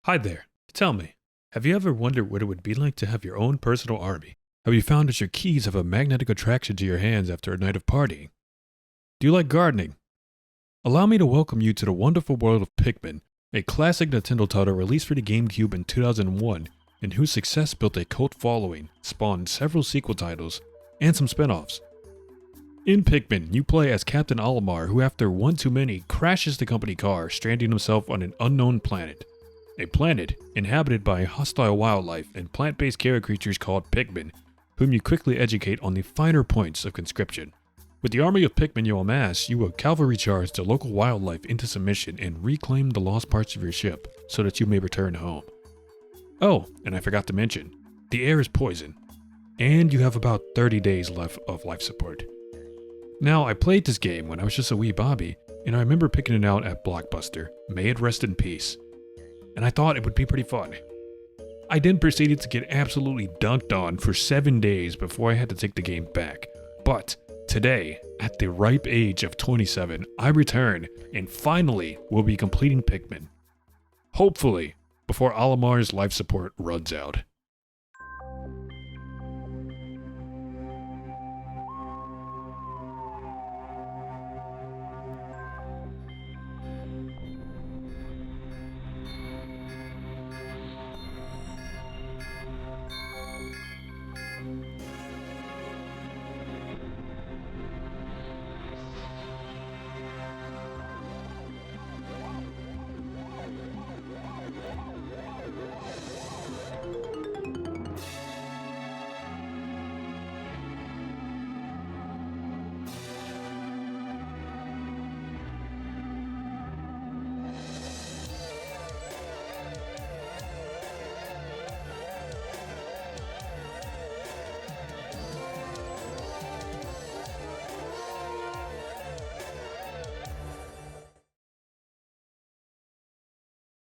Hi there. Tell me, have you ever wondered what it would be like to have your own personal army? Have you found that your keys have a magnetic attraction to your hands after a night of partying? Do you like gardening? Allow me to welcome you to the wonderful world of Pikmin, a classic Nintendo title released for the GameCube in 2001, and whose success built a cult following, spawned several sequel titles, and some spin-offs. In Pikmin, you play as Captain Olimar, who after one too many crashes the company car, stranding himself on an unknown planet. A planet inhabited by hostile wildlife and plant-based carrot creatures called Pikmin, whom you quickly educate on the finer points of conscription. With the army of Pikmin you amass, you will cavalry charge the local wildlife into submission and reclaim the lost parts of your ship so that you may return home. Oh, and I forgot to mention, the air is poison, and you have about 30 days left of life support. Now, I played this game when I was just a wee Bobby, and I remember picking it out at Blockbuster, may it rest in peace, and I thought it would be pretty fun. I then proceeded to get absolutely dunked on for 7 days before I had to take the game back, but today, at the ripe age of 27, I return and finally will be completing Pikmin. Hopefully, before Olimar's life support runs out.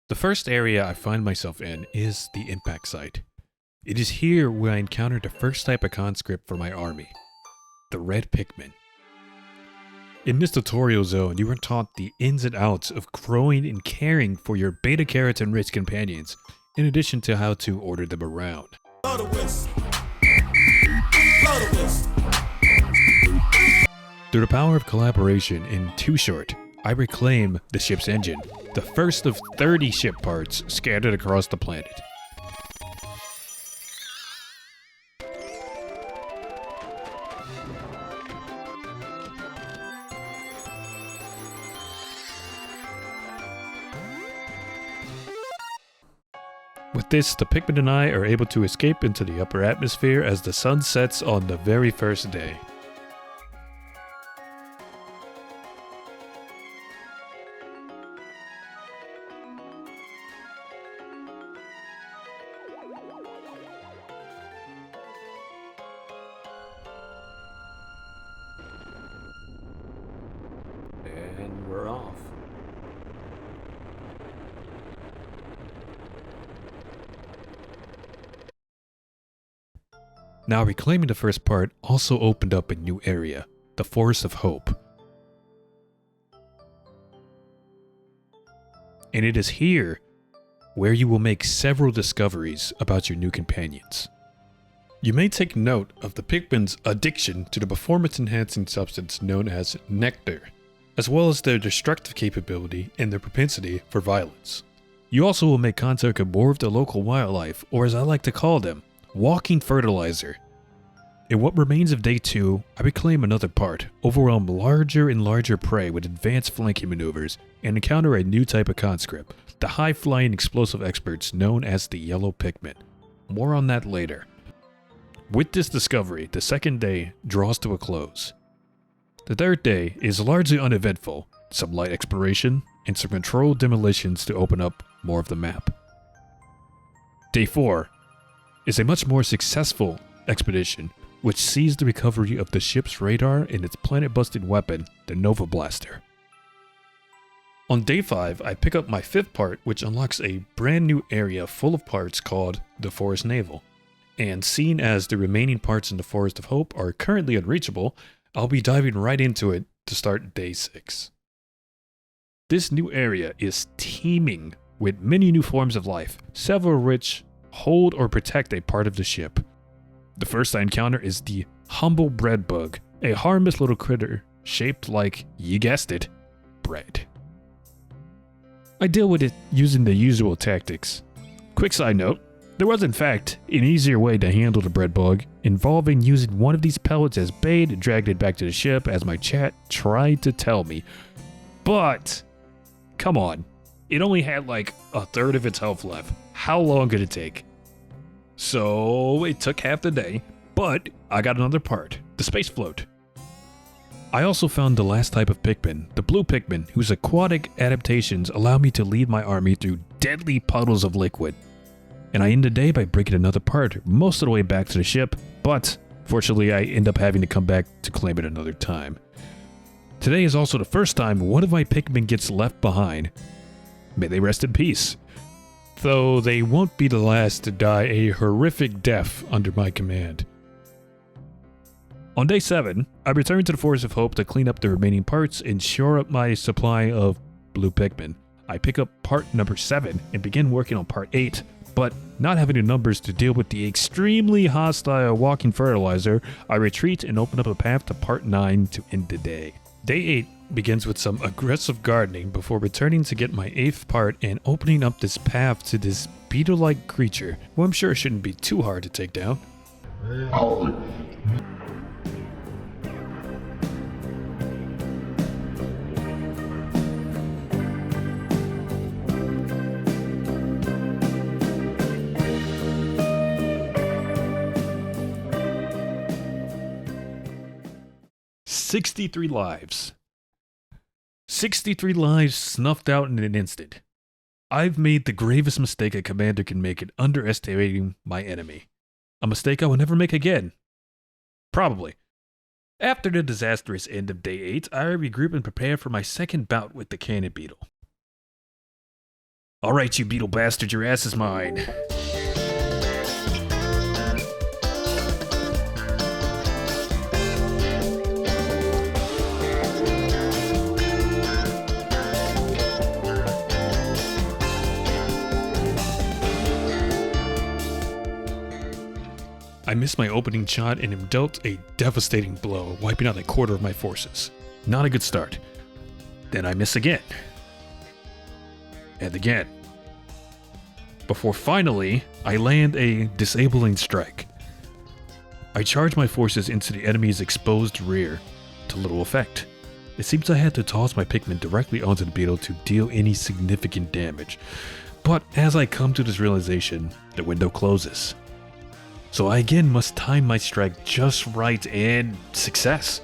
The first area I find myself in is the impact site. It is here where I encountered the first type of conscript for my army, the red Pikmin. In this tutorial zone, you are taught the ins and outs of growing and caring for your beta carotene rich companions, in addition to how to order them around. Through the power of collaboration in Too Short, I reclaim the ship's engine, the first of 30 ship parts scattered across the planet. With this, the Pikmin and I are able to escape into the upper atmosphere as the sun sets on the very first day. And we're off. Now, reclaiming the first part also opened up a new area, the Forest of Hope. And it is here where you will make several discoveries about your new companions. You may take note of the Pikmin's addiction to the performance-enhancing substance known as nectar, as well as their destructive capability and their propensity for violence. You also will make contact with more of the local wildlife, or as I like to call them, walking fertilizer. In what remains of day 2, I reclaim another part, overwhelm larger and larger prey with advanced flanking maneuvers, and encounter a new type of conscript, the high-flying explosive experts known as the Yellow Pikmin. More on that later. With this discovery, the second day draws to a close. The third day is largely uneventful, some light exploration, and some controlled demolitions to open up more of the map. Day 4 is a much more successful expedition, which sees the recovery of the ship's radar and its planet-busting weapon, the Nova Blaster. On day 5, I pick up my 5th part, which unlocks a brand new area full of parts called the Forest Navel. And seeing as the remaining parts in the Forest of Hope are currently unreachable, I'll be diving right into it to start day 6. This new area is teeming with many new forms of life, several of which hold or protect a part of the ship. The first I encounter is the humble bread bug, a harmless little critter shaped like, you guessed it, bread. I deal with it using the usual tactics. Quick side note, there was in fact an easier way to handle the bread bug, involving using one of these pellets as bait and dragging it back to the ship as my chat tried to tell me. But, come on, it only had like a third of its health left. How long could it take? So it took half the day, but I got another part, the space float. I also found the last type of Pikmin, the blue Pikmin, whose aquatic adaptations allow me to lead my army through deadly puddles of liquid. And I end the day by breaking another part, most of the way back to the ship, but fortunately I end up having to come back to claim it another time. Today is also the first time one of my Pikmin gets left behind. May they rest in peace. Though they won't be the last to die a horrific death under my command. On day 7, I return to the Forest of Hope to clean up the remaining parts and shore up my supply of blue Pikmin. I pick up part number 7 and begin working on part 8, but not having the numbers to deal with the extremely hostile walking fertilizer, I retreat and open up a path to part 9 to end the day. Day 8 begins with some aggressive gardening before returning to get my 8th part and opening up this path to this beetle-like creature, who I'm sure shouldn't be too hard to take down. 63 lives. 63 lives snuffed out in an instant. I've made the gravest mistake a commander can make in underestimating my enemy. A mistake I will never make again. Probably. After the disastrous end of day 8, I regroup and prepare for my second bout with the Cannon Beetle. Alright, you beetle bastard, your ass is mine. I miss my opening shot and am dealt a devastating blow, wiping out a quarter of my forces. Not a good start. Then I miss again. And again. Before finally, I land a disabling strike. I charge my forces into the enemy's exposed rear, to little effect. It seems I had to toss my Pikmin directly onto the beetle to deal any significant damage. But as I come to this realization, the window closes. So I again must time my strike just right, and success.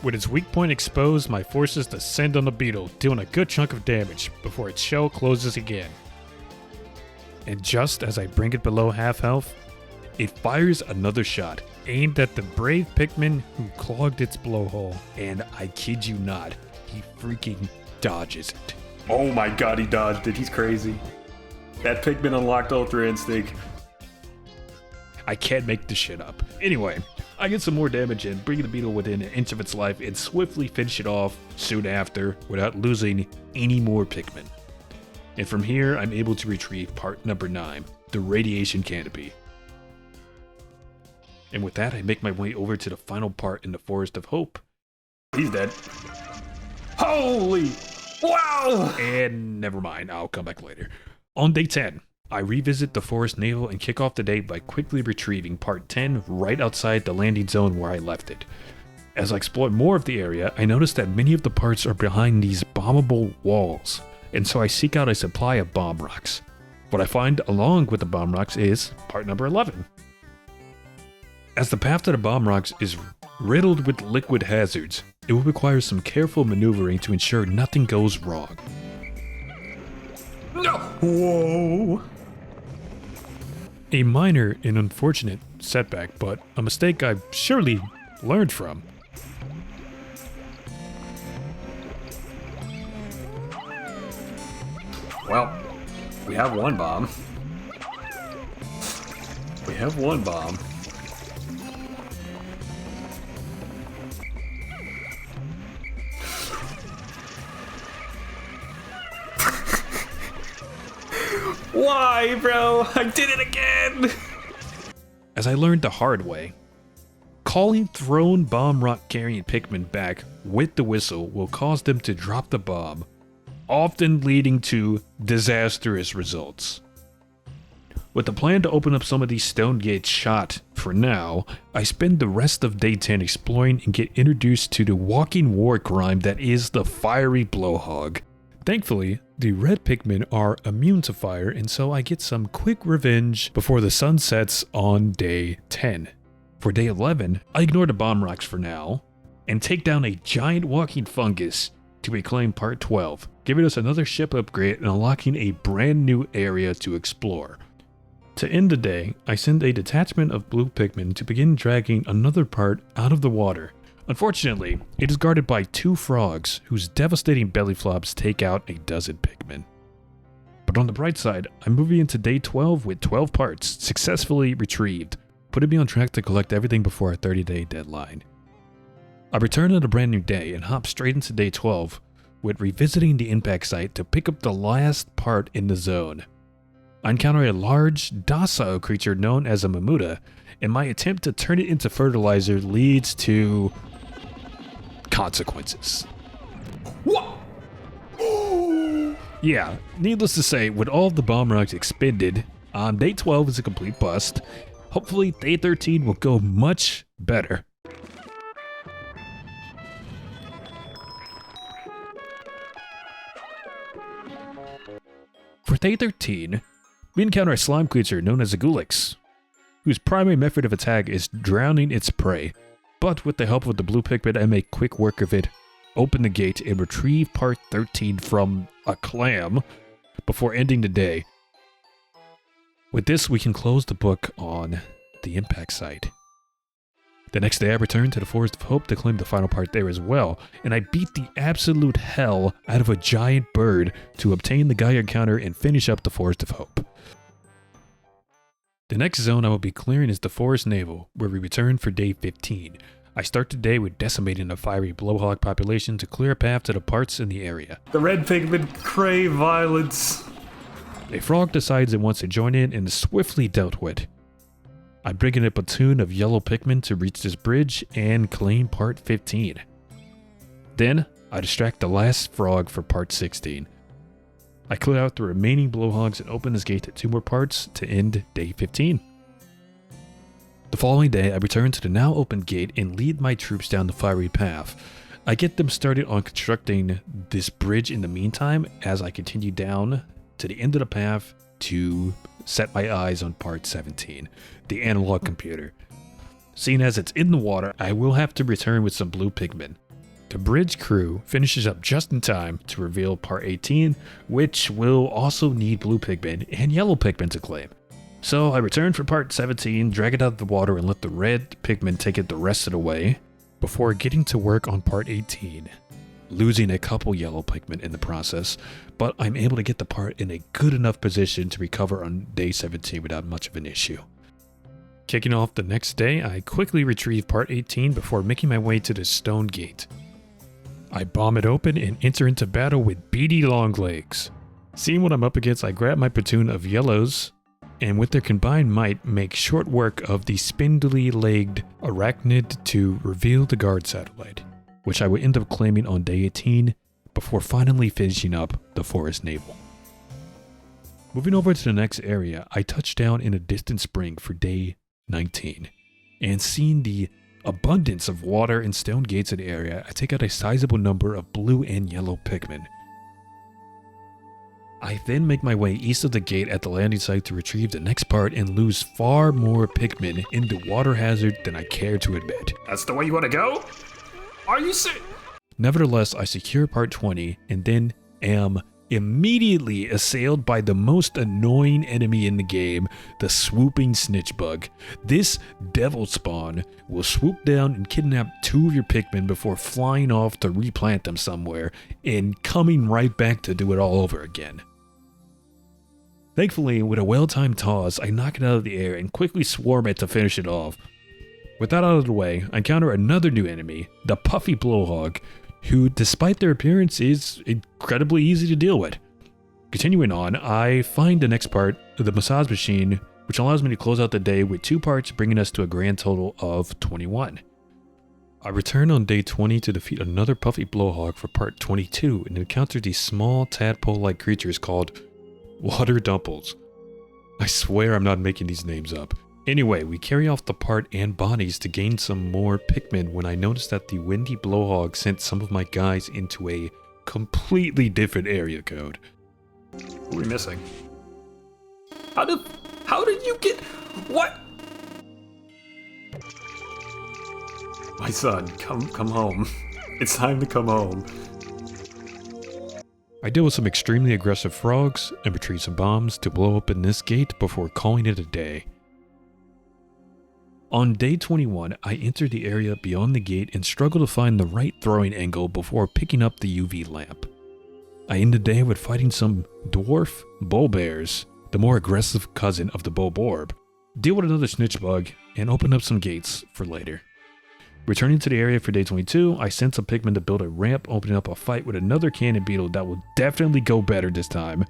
With its weak point exposed, my forces descend on the beetle, dealing a good chunk of damage before its shell closes again. And just as I bring it below half health, it fires another shot, aimed at the brave Pikmin who clogged its blowhole. And I kid you not, he freaking dodges it. Oh my god, he dodged it, he's crazy. That Pikmin unlocked Ultra Instinct. I can't make this shit up. Anyway, I get some more damage in, bringing the beetle within an inch of its life and swiftly finish it off soon after without losing any more Pikmin. And from here, I'm able to retrieve part number 9, the radiation canopy. And with that, I make my way over to the final part in the Forest of Hope. He's dead. Holy! Wow! And never mind, I'll come back later. On day 10, I revisit the Forest Navel and kick off the day by quickly retrieving part 10 right outside the landing zone where I left it. As I explore more of the area, I notice that many of the parts are behind these bombable walls, and so I seek out a supply of bomb rocks. What I find along with the bomb rocks is part number 11. As the path to the bomb rocks is riddled with liquid hazards, it will require some careful maneuvering to ensure nothing goes wrong. No! Whoa! A minor and unfortunate setback, but a mistake I've surely learned from. Well, we have one bomb. We have one bomb. Why, bro? I did it again! As I learned the hard way, calling thrown bomb rock carrying Pikmin back with the whistle will cause them to drop the bomb, often leading to disastrous results. With the plan to open up some of these stone gates shot for now, I spend the rest of day 10 exploring and get introduced to the walking war crime that is the fiery blowhog. Thankfully, the red Pikmin are immune to fire, and so I get some quick revenge before the sun sets on day 10. For day 11, I ignore the bomb rocks for now, and take down a giant walking fungus to reclaim part 12, giving us another ship upgrade and unlocking a brand new area to explore. To end the day, I send a detachment of blue Pikmin to begin dragging another part out of the water. Unfortunately, it is guarded by 2 frogs whose devastating belly flops take out a dozen Pikmin. But on the bright side, I'm moving into day 12 with 12 parts successfully retrieved, putting me on track to collect everything before our 30-day deadline. I return on a brand new day and hop straight into day 12 with revisiting the impact site to pick up the last part in the zone. I encounter a large, docile creature known as a Mamuta, and my attempt to turn it into fertilizer leads to consequences. What? Yeah, needless to say, with all of the bomb rocks expended, day 12 is a complete bust. Hopefully, day 13 will go much better. For day 13, we encounter a slime creature known as a Gulix, whose primary method of attack is drowning its prey. But with the help of the blue Pikmin, I make quick work of it, open the gate, and retrieve part 13 from a clam before ending the day. With this, we can close the book on the impact site. The next day, I return to the Forest of Hope to claim the final part there as well, and I beat the absolute hell out of a giant bird to obtain the Gaia encounter and finish up the Forest of Hope. The next zone I will be clearing is the Forest Navel, where we return for day 15. I start the day with decimating a fiery blowhog population to clear a path to the parts in the area. The red Pikmin crave violence. A frog decides it wants to join in and is swiftly dealt with. I bring in a platoon of yellow Pikmin to reach this bridge and claim part 15. Then, I distract the last frog for part 16. I clear out the remaining blowhogs and open this gate to 2 more parts to end day 15. The following day, I return to the now open gate and lead my troops down the fiery path. I get them started on constructing this bridge in the meantime as I continue down to the end of the path to set my eyes on part 17, the analog computer. Seeing as it's in the water, I will have to return with some blue Pikmin. The bridge crew finishes up just in time to reveal part 18, which will also need blue Pikmin and yellow Pikmin to claim. So I return for part 17, drag it out of the water and let the red Pikmin take it the rest of the way, before getting to work on part 18. Losing a couple yellow Pikmin in the process, but I'm able to get the part in a good enough position to recover on day 17 without much of an issue. Kicking off the next day, I quickly retrieve part 18 before making my way to the stone gate. I bomb it open and enter into battle with beady longlegs. Seeing what I'm up against, I grab my platoon of yellows, and with their combined might make short work of the spindly-legged arachnid to reveal the guard satellite, which I would end up claiming on day 18 before finally finishing up the Forest Navel. Moving over to the next area, I touch down in a distant spring for day 19, and seeing the abundance of water and stone gates in the area, I take out a sizable number of blue and yellow Pikmin. I then make my way east of the gate at the landing site to retrieve the next part and lose far more Pikmin in the water hazard than I care to admit. That's the way you want to go? Are you serious? Nevertheless, I secure part 20 and then am immediately assailed by the most annoying enemy in the game, the swooping snitch bug. This devil spawn will swoop down and kidnap 2 of your Pikmin before flying off to replant them somewhere and coming right back to do it all over again. Thankfully, with a well-timed toss, I knock it out of the air and quickly swarm it to finish it off. With that out of the way, I encounter another new enemy, the puffy blowhog, who, despite their appearance, is incredibly easy to deal with. Continuing on, I find the next part, the massage machine, which allows me to close out the day with 2 parts, bringing us to a grand total of 21. I return on day 20 to defeat another puffy blowhog for part 22 and encounter these small tadpole-like creatures called water dumples. I swear I'm not making these names up. Anyway, we carry off the part and bodies to gain some more Pikmin when I noticed that the windy blowhog sent some of my guys into a completely different area code. What are we missing? How did you get... What? My son, come home. It's time to come home. I deal with some extremely aggressive frogs and retrieve some bombs to blow open this gate before calling it a day. On day 21, I enter the area beyond the gate and struggle to find the right throwing angle before picking up the UV lamp. I end the day with fighting some dwarf bull bears, the more aggressive cousin of the Bulborb, deal with another snitch bug, and open up some gates for later. Returning to the area for day 22, I sent some Pikmin to build a ramp, opening up a fight with another Cannon Beetle that will definitely go better this time.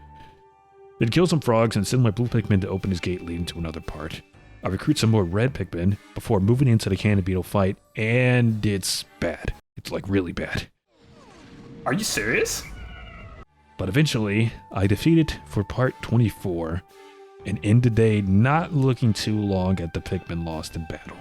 Then kill some frogs and send my blue Pikmin to open his gate leading to another part. I recruit some more red Pikmin before moving into the Cannon Beetle fight, and it's bad. It's like really bad. Are you serious? But eventually, I defeat it for part 24, and end the day not looking too long at the Pikmin lost in battle.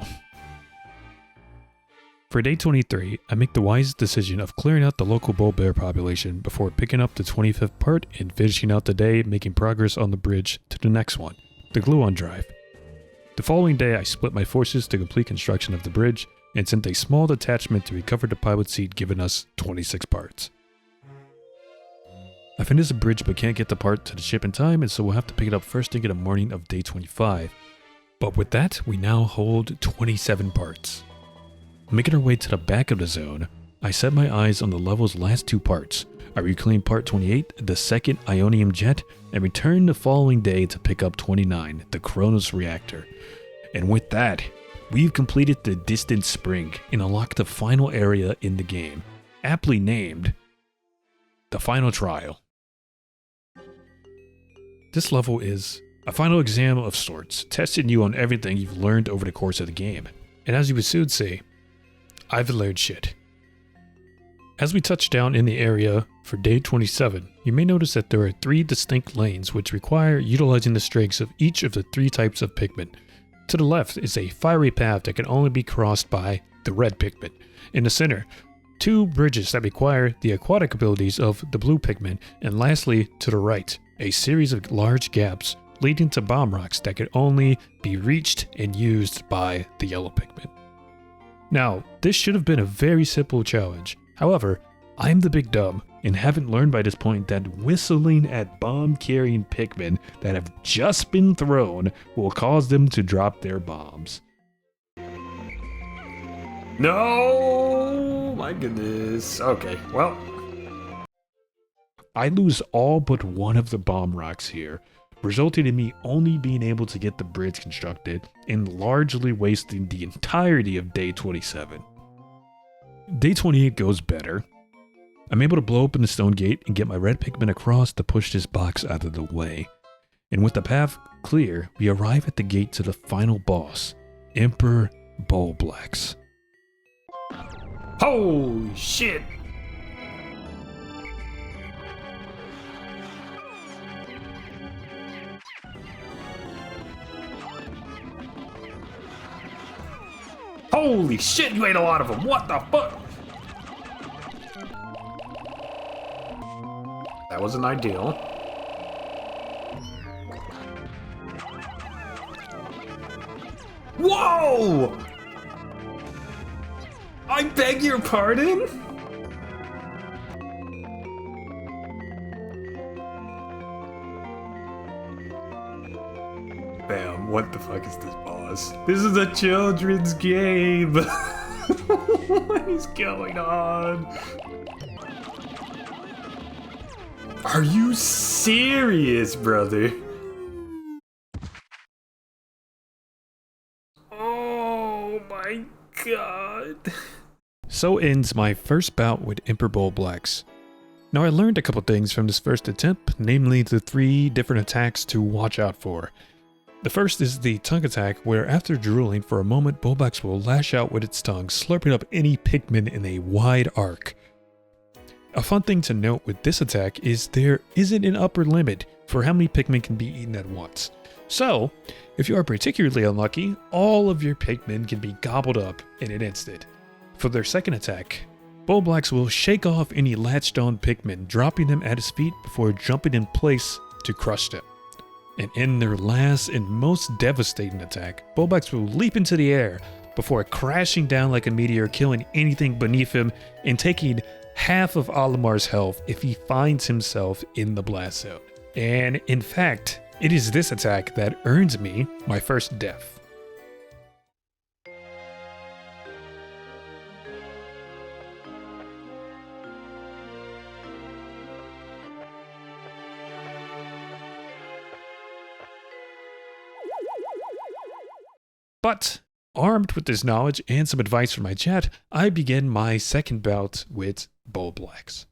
For day 23, I make the wise decision of clearing out the local bull bear population before picking up the 25th part and finishing out the day making progress on the bridge to the next one, the Gluon Drive. The following day, I split my forces to complete construction of the bridge and sent a small detachment to recover the pilot seat, giving us 26 parts. I finished the bridge but can't get the part to the ship in time, and so we'll have to pick it up first thing in the morning of day 25. But with that, we now hold 27 parts. Making our way to the back of the zone, I set my eyes on the level's last 2 parts. I reclaim part 28, the second Ionium Jet, and return the following day to pick up 29, the Kronos Reactor. And with that, we've completed the Distant Spring and unlocked the final area in the game, aptly named the Final Trial. This level is a final exam of sorts, testing you on everything you've learned over the course of the game. And as you would soon see, I've learned shit. As we touch down in the area for day 27, you may notice that there are 3 distinct lanes which require utilizing the strengths of each of the 3 types of Pikmin. To the left is a fiery path that can only be crossed by the red Pikmin. In the center, 2 bridges that require the aquatic abilities of the blue Pikmin, and lastly, to the right, a series of large gaps leading to bomb rocks that can only be reached and used by the yellow Pikmin. Now, this should have been a very simple challenge. However, I'm the big dumb and haven't learned by this point that whistling at bomb-carrying Pikmin that have just been thrown will cause them to drop their bombs. No! My goodness. Okay, well. I lose all but one of the bomb rocks here, resulting in me only being able to get the bridge constructed and largely wasting the entirety of day 27. Day 28 goes better. I'm able to blow open the stone gate and get my red Pikmin across to push this box out of the way. And with the path clear, we arrive at the gate to the final boss, Emperor Bulblax. Holy shit! Holy shit, you ate a lot of them. What the fuck? That wasn't ideal. Whoa! I beg your pardon? Bam, what the fuck is this, boss? This is a children's game! What is going on? Are you serious, brother? Oh my god. So ends my first bout with Emperor Bulblax. Now I learned a couple things from this first attempt, namely the 3 different attacks to watch out for. The first is the tongue attack, where after drooling for a moment, Bulbox will lash out with its tongue, slurping up any Pikmin in a wide arc. A fun thing to note with this attack is there isn't an upper limit for how many Pikmin can be eaten at once. So, if you are particularly unlucky, all of your Pikmin can be gobbled up in an instant. For their second attack, Bulbox will shake off any latched on Pikmin, dropping them at his feet before jumping in place to crush them. And in their last and most devastating attack, Bulbox will leap into the air before crashing down like a meteor, killing anything beneath him and taking half of Olimar's health if he finds himself in the blast zone. And in fact, it is this attack that earns me my first death. But, armed with this knowledge and some advice from my chat, I begin my second bout with Bulbox.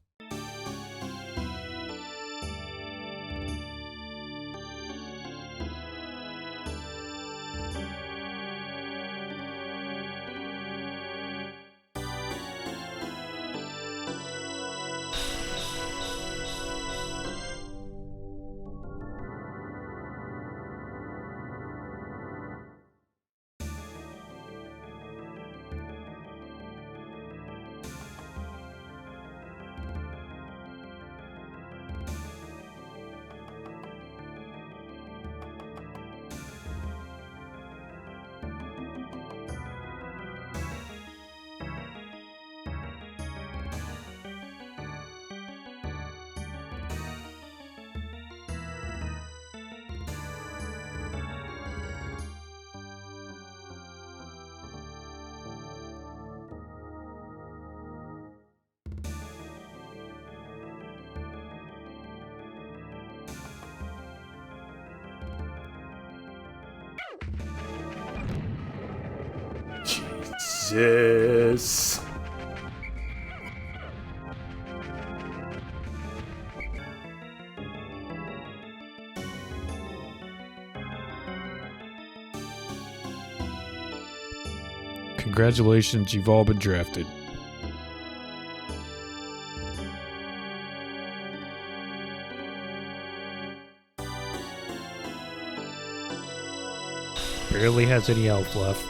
Jesus. Congratulations, you've all been drafted. Barely has any health left.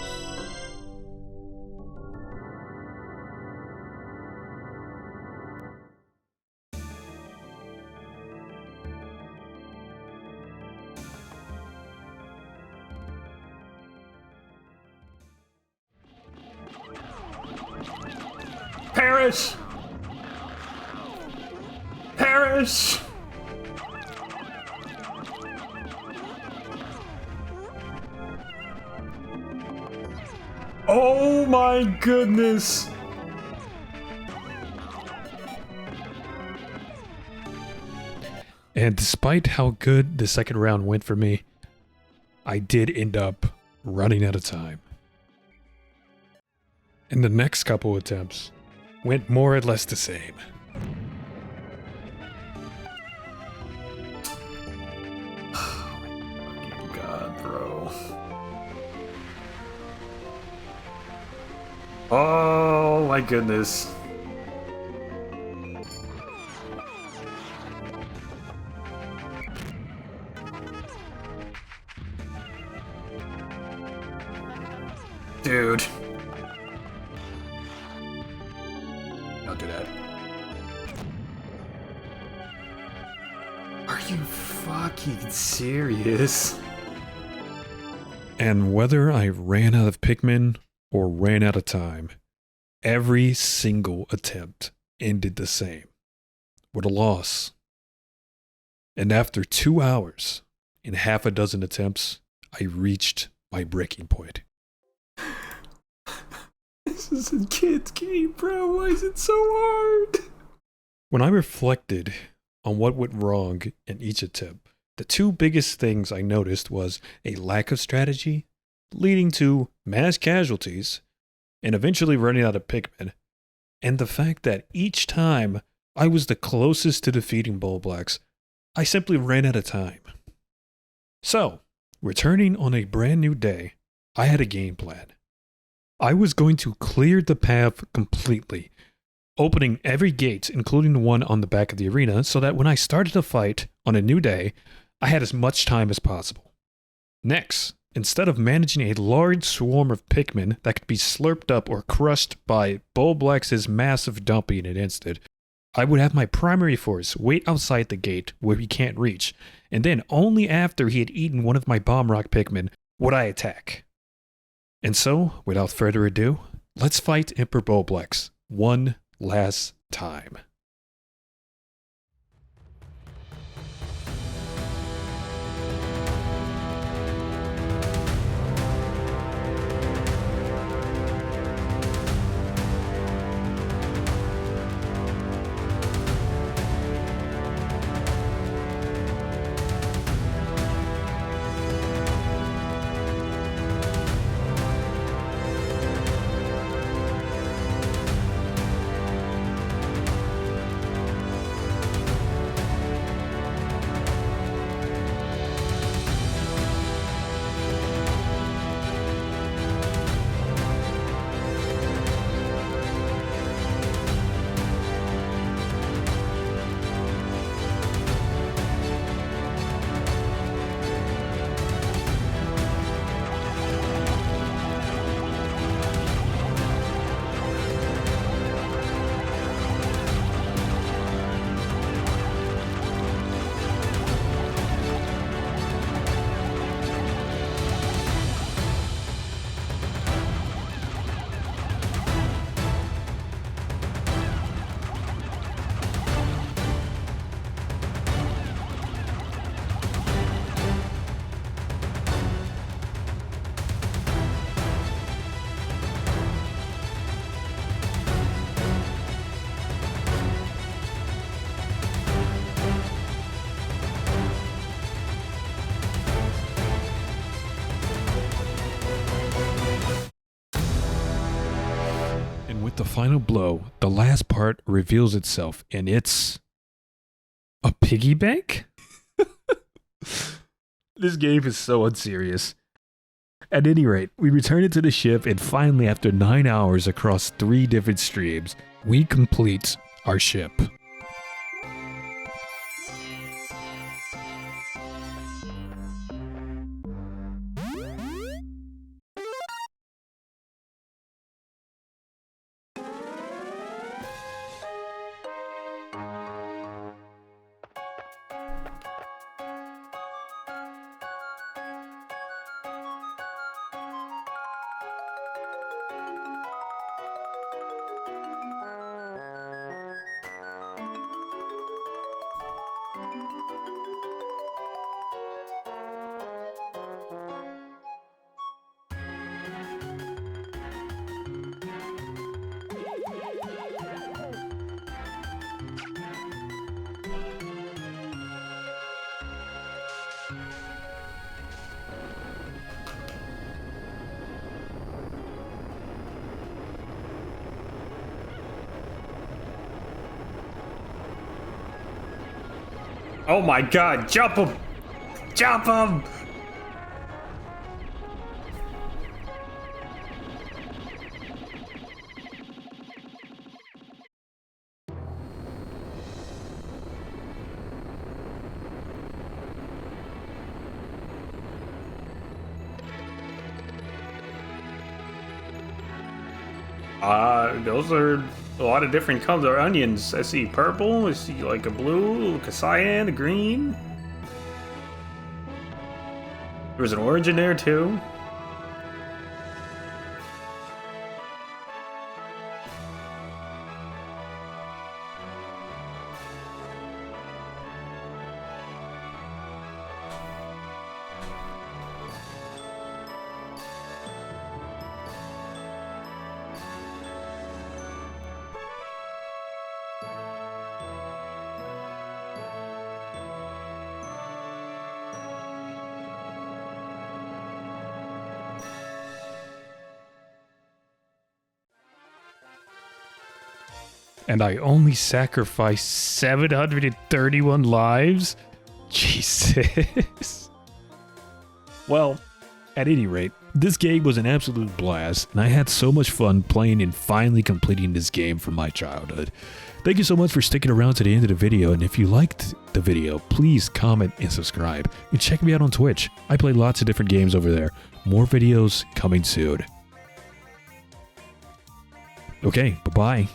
Perish! Perish! Oh my goodness! And despite how good the second round went for me, I did end up running out of time. And the next couple attempts went more or less the same. God, bro. Oh my goodness. Dude. Don't do that. Are you fucking serious? And whether I ran out of Pikmin or ran out of time, every single attempt ended the same, with a loss. And after 2 hours and half a dozen attempts, I reached my breaking point. This is a kid's game, bro. Why is it so hard? When I reflected on what went wrong in each attempt, the 2 biggest things I noticed was a lack of strategy, leading to mass casualties, and eventually running out of Pikmin, and the fact that each time I was the closest to defeating Bulblax. I simply ran out of time. So, returning on a brand new day, I had a game plan. I was going to clear the path completely, opening every gate, including the one on the back of the arena, so that when I started a fight on a new day, I had as much time as possible. Next, instead of managing a large swarm of Pikmin that could be slurped up or crushed by Bulblax's massive dumping in an instant, I would have my primary force wait outside the gate where he can't reach, and then only after he had eaten one of my Bomb Rock Pikmin would I attack. And so, without further ado, let's fight Emperor Bulblax one last time. And with the final blow, the last part reveals itself, and it's a piggy bank? This game is so unserious. At any rate, we return to the ship, and finally, after 9 hours across 3 different streams, we complete our ship. Oh my god, jump him! Jump him! Those are a lot of different color onions. I see purple, I see like a blue, like a cyan, a green. There was an orange in there too. And I only sacrificed 731 lives? Jesus. Well, at any rate, this game was an absolute blast, and I had so much fun playing and finally completing this game from my childhood. Thank you so much for sticking around to the end of the video, and if you liked the video, please comment and subscribe. And check me out on Twitch. I play lots of different games over there. More videos coming soon. Okay, bye-bye.